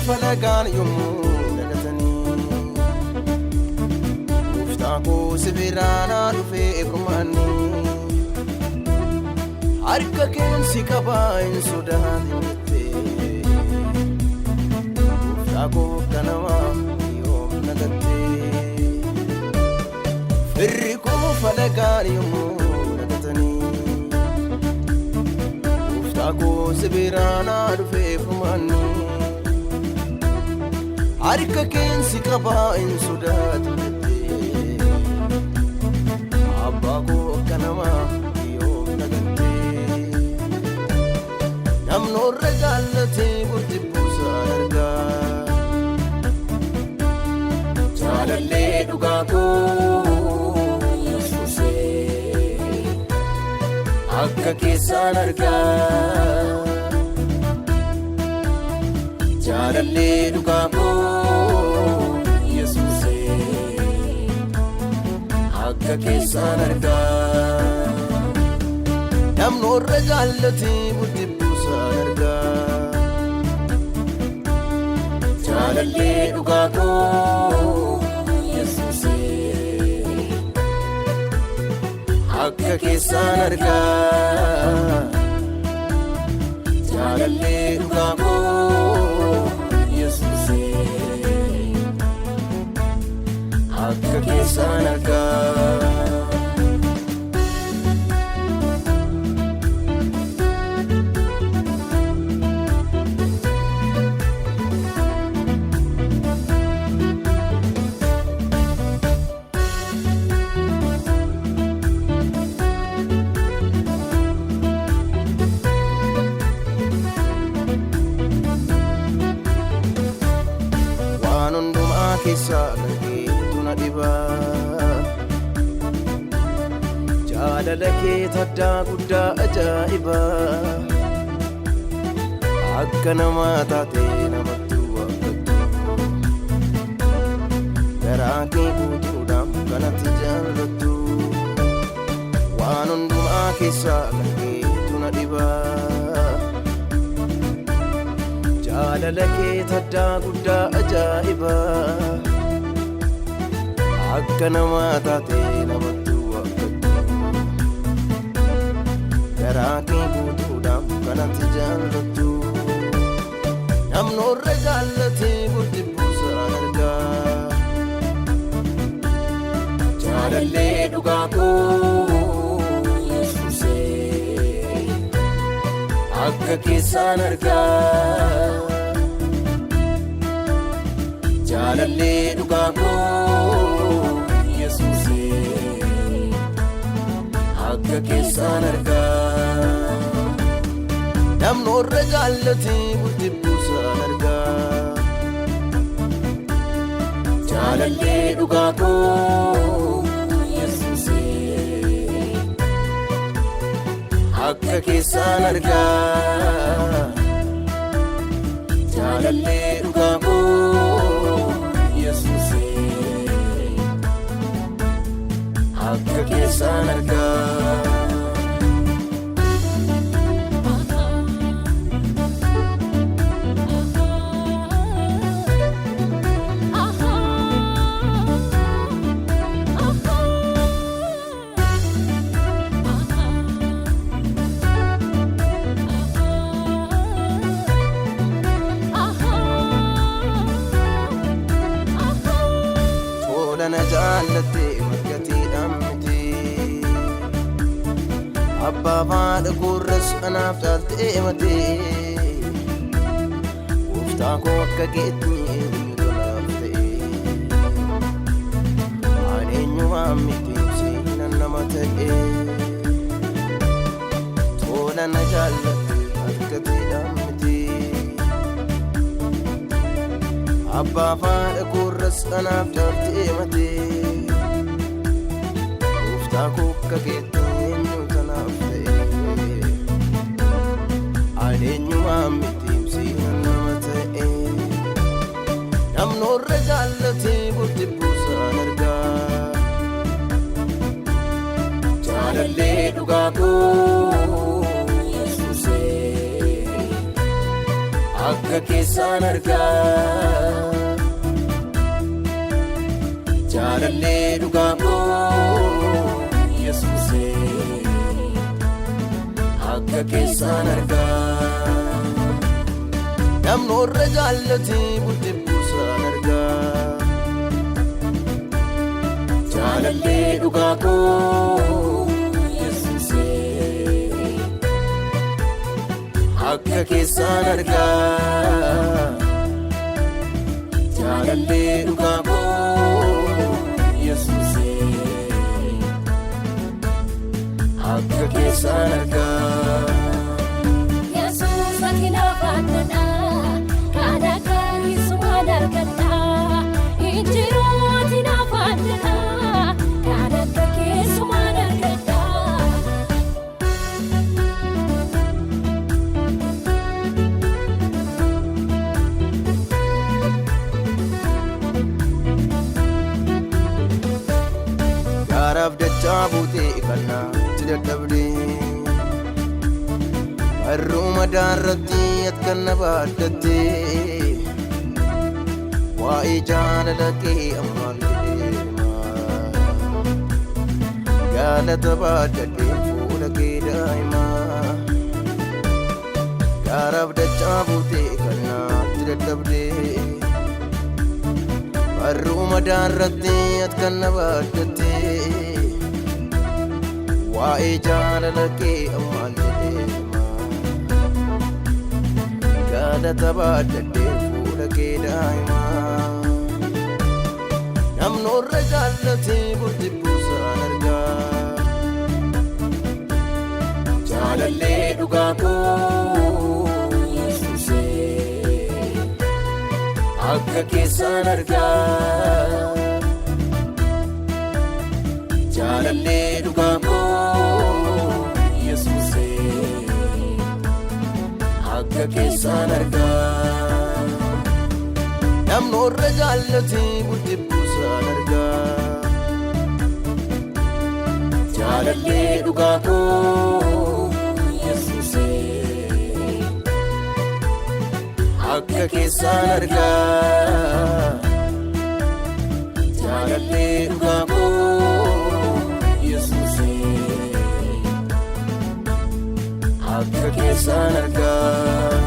falagaan yommuu dagatanii Gooftaan koo sibiraanaa dhufee eegumaani harka keensi qabaa hin sodaatin jettee Gooftaan koo kanamaa yoom nagattee firri koo falagaan yommuu dagatanii Gooftaan koo sibiraanaa dhufee eegumaani harka keensi qabaa hin sodaatin jettee abbaa koo kanamaa yoom nagattee namnoorra jaallatee burti buusaa argaa jaalallee dhugaa koo Yesuusee akka keessaan argaa jaalallee dhugaa koo Yesuusee akka keessaan argaa namnoorra jaallatee burti buusaa argaa jaalallee dhugaa koo Yesuusee akka keessaan argaa jaalallee dhugaa koo akka keessaan argaa waan hundumaa keessaa jaalala kee taddaa guddaa ajaa'ibaa akka namaa taatee namatti waammattu garaa kee guutuudhaan kanatti jaallattu waan hundumaa keessaa kan keetu na dhibaa jaalala kee taddaa guddaa ajaa'ibaa akka namaa taatee namatti waammattu garaa kee guutuudhaan kanatti jaallattu namnoorra jaallatee burti buusaa argaa jaalallee dhugaa koo Yesuusee akka keessaan argaa jaalallee dhugaa koo Yesuusee akka keessaan argaa namnoorra jaallatee burti buusaa argaa jaalallee dhugaa koo Yesuusee akka keessaan argaa jaalallee dhugaa koo Yesuusee akka keessaan argaa na jaallattee margatiidhaan miti abbaa faadha koorras anaaf caaltee matee gooftaa koo akka keetti tolaaf ta'e aan eenyumaan miti seenan nama ta'e tola na jaallattee margatiidhaan miti abbaa faadha koorras anaaf caaltee matee akka keetteenyu tanaaf ta'e adeenyumaan mitiimsi nama ta'e namnoorra jaallatee bulti buusaan argaa jaalallee dhugaa koo Yesuusee akka keessaan argaa jaalallee dhugaa koo Yesuusee akka keessaan argaa namnoorra jaallatee bulti buusaan argaa jaalallee dhugaa koo Yesuusee akka keessaan argaa jaalallee dhugaa koo Yesuusee akka keessaan argaa Yesuus ati nafaadha kana karisuma dargata injiroo ati nafaadha kana kakesuma dargata gaaraaf dachaa buutee kana tidadhabde harruma daarratti atkanna baaddatte waa'ee jaalala kee ammaan deema galata baaddadheen fuula kee daa'ima gaaraaf dachaa buutee kana tidadhabde harruma daarratti atkanna baaddatte waa'ee jaalala kee ammaan deema galata baaddadheen fuula kee daa'ima namnoorra jaallatee bulti buusaan argaa jaalallee dhugaa koo Yesuusee akka keessaan argaa jaalallee dhugaa koo Yesuusee akka keessaan argaa namnoorra jaallatee bulti buusaan argaa jaalallee dhugaa koo Yesuusee akka keessaan argaa jaalallee dhugaa koo Yesuusee akka keessaan argaa